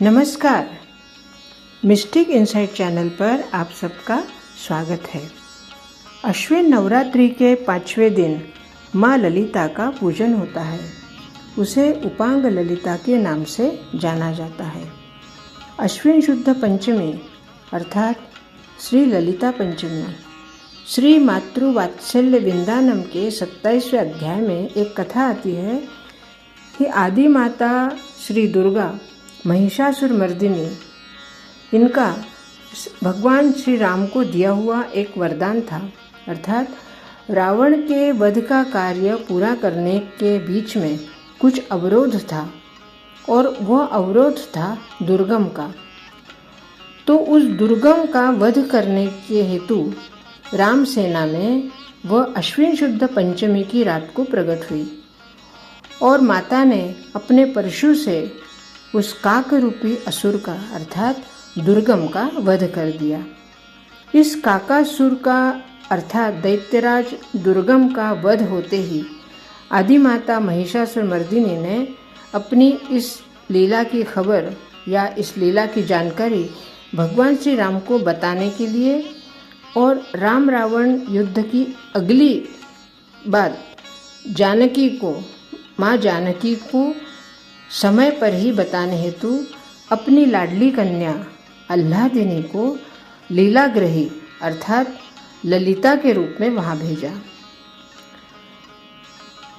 नमस्कार, mistake insight channel पर आप सबका स्वागत है। अश्विन नवरात्रि के 5वें दिन माँ ललिता का पूजन होता है। उसे उपांग ललिता के नाम से जाना जाता है। अश्विन शुद्ध पंचमी अर्थात श्री ललिता पंचमी श्री मातृवात्सल्य विंदानम के 27वें अध्याय में एक कथा आती है कि आदि माता श्री दुर्गा महिषासुर मर्दिनी, इनका भगवान श्री राम को दिया हुआ एक वरदान था। अर्थात रावण के वध का कार्य पूरा करने के बीच में कुछ अवरोध था और वह अवरोध था दुर्गम का। तो उस दुर्गम का वध करने के हेतु राम सेना में वह अश्विन शुद्ध पंचमी की रात को प्रकट हुई और माता ने अपने परशु से उस काक रूपी असुर का अर्थात दुर्गम का वध कर दिया। इस काकासुर का अर्थात दैत्यराज दुर्गम का वध होते ही आदि माता महिषासुर मर्दिनी ने अपनी इस लीला की खबर या इस लीला की जानकारी भगवान श्री राम को बताने के लिए और राम रावण युद्ध की अगली बात माँ जानकी को समय पर ही बताने हेतु अपनी लाडली कन्या आह्लादिनी को लीलाग्रही अर्थात ललिता के रूप में वहाँ भेजा।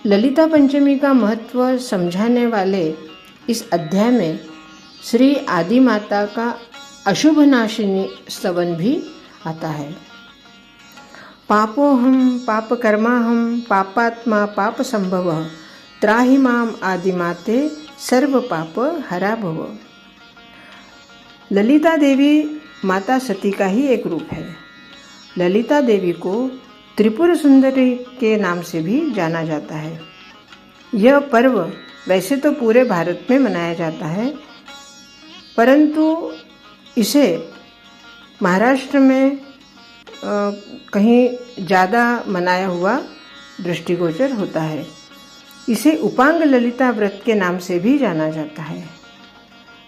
ललिता पंचमी का महत्व समझाने वाले इस अध्याय में श्री आदि माता का अशुभ नाशिनी स्तवन भी आता है। पापोहम पापकर्माहम पापात्मा पाप संभवः त्राहि माम आदि माते सर्व पाप हरा भव। ललिता देवी माता सती का ही एक रूप है। ललिता देवी को त्रिपुर सुंदरी के नाम से भी जाना जाता है। यह पर्व वैसे तो पूरे भारत में मनाया जाता है, परंतु इसे महाराष्ट्र में कहीं ज़्यादा मनाया हुआ दृष्टिगोचर होता है। इसे उपांग ललिता व्रत के नाम से भी जाना जाता है।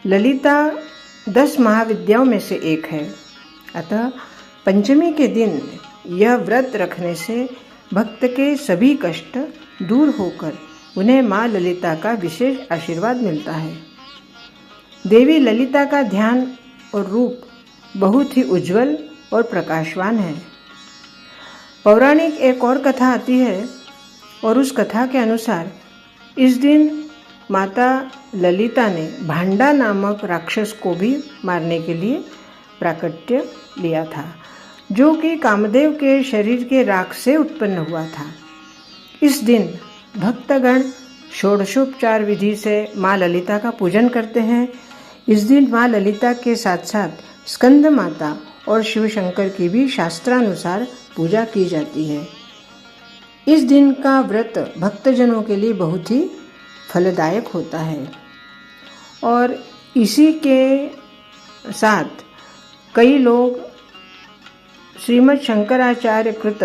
ललिता 10 महाविद्याओं में से एक है। अतः पंचमी के दिन यह व्रत रखने से भक्त के सभी कष्ट दूर होकर उन्हें माँ ललिता का विशेष आशीर्वाद मिलता है। देवी ललिता का ध्यान और रूप बहुत ही उज्जवल और प्रकाशवान है। पौराणिक एक और कथा आती है और उस कथा के अनुसार इस दिन माता ललिता ने भांडा नामक राक्षस को भी मारने के लिए प्राकट्य लिया था, जो कि कामदेव के शरीर के राख से उत्पन्न हुआ था। इस दिन भक्तगण षोडशोपचार विधि से माँ ललिता का पूजन करते हैं। इस दिन माँ ललिता के साथ साथ स्कंद माता और शिव शंकर की भी शास्त्रानुसार पूजा की जाती है। इस दिन का व्रत भक्तजनों के लिए बहुत ही फलदायक होता है और इसी के साथ कई लोग श्रीमद् शंकराचार्य कृत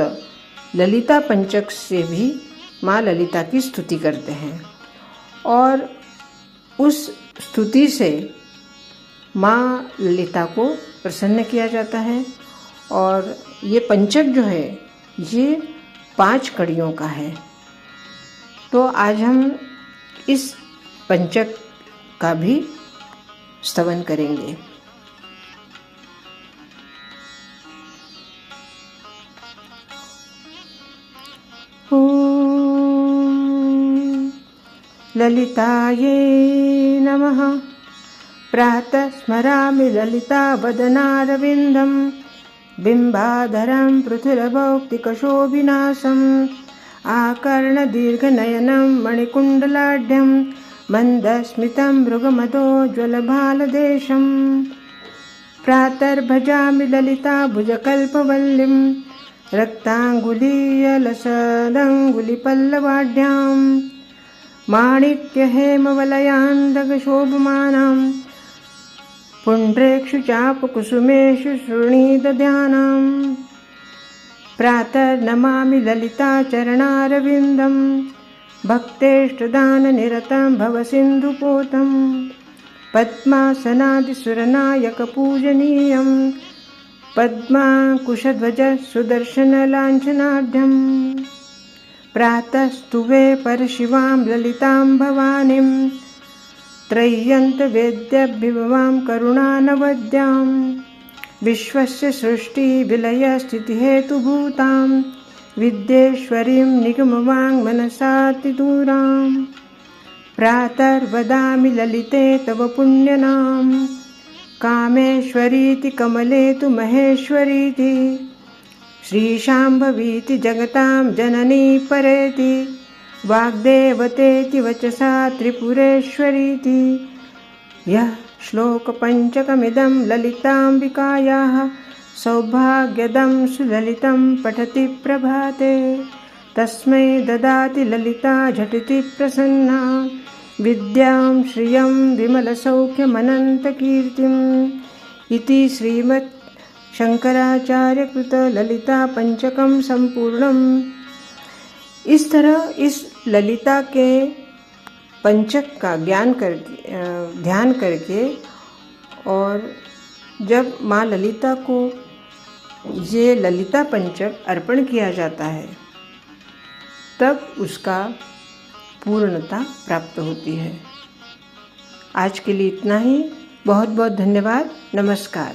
ललिता पंचक से भी माँ ललिता की स्तुति करते हैं और उस स्तुति से माँ ललिता को प्रसन्न किया जाता है। और ये पंचक जो है ये 5 कड़ियों का है। तो आज हम इस पंचक का भी स्तवन करेंगे। ओम ललिताये नमः। प्रातः स्मरामि ललिता वदनारविन्दं बिम्बाधरं पृथुलभौक्तिकशोभिनाशम् आकर्णदीर्घनयनं मणिकुण्डलाढ्यं मन्दस्मितं मृगमदोज्ज्वलभालदेशं प्रातर्भजामि ललिता भुजकल्पवल्लीं रक्ताङ्गुलीयलसदङ्गुलिपल्लवाढ्यां माणिक्यहेमवलयान्दगशोभमानां पुण्ड्रेक्षुचापकुसुमेषु श्रुणीदध्यानां प्रातर्नमामि ललिता चरणारविन्दं भक्तेष्टदाननिरतं भवसिन्धुपोतं पद्मासनादिसुरनायकपूजनीयं पद्माकुशध्वज सुदर्शनलाञ्छनाढ्यं प्रातस्तुवे परशिवां ललितां भवानीं त्रय्यन्तवेद्यभिभवां करुणानवद्यां विश्वस्य सृष्टिविलयस्थितिहेतुभूतां विद्येश्वरीं निगमवाङ्मनसातिदूरां प्रातर्वदामि ललिते तव पुण्यनाम कामेश्वरीति कमले तु महेश्वरीति श्रीशाम्भवीति जगतां जननी परेति वाग्देवतेति वचसा त्रिपुरेश्वरीति यः श्लोकपञ्चकमिदं ललिताम्बिकायाः सौभाग्यदं सुललितं पठति प्रभाते तस्मै ददाति ललिता झटिति प्रसन्ना विद्यां श्रियं विमलसौख्यमनन्तकीर्तिम् इति श्रीमद् शंकराचार्यकृत ललिता पंचकम संपूर्णम। इस तरह इस ललिता के पंचक का ध्यान करके और जब माँ ललिता को ये ललिता पंचक अर्पण किया जाता है तब उसका पूर्णता प्राप्त होती है। आज के लिए इतना ही। बहुत बहुत धन्यवाद। नमस्कार।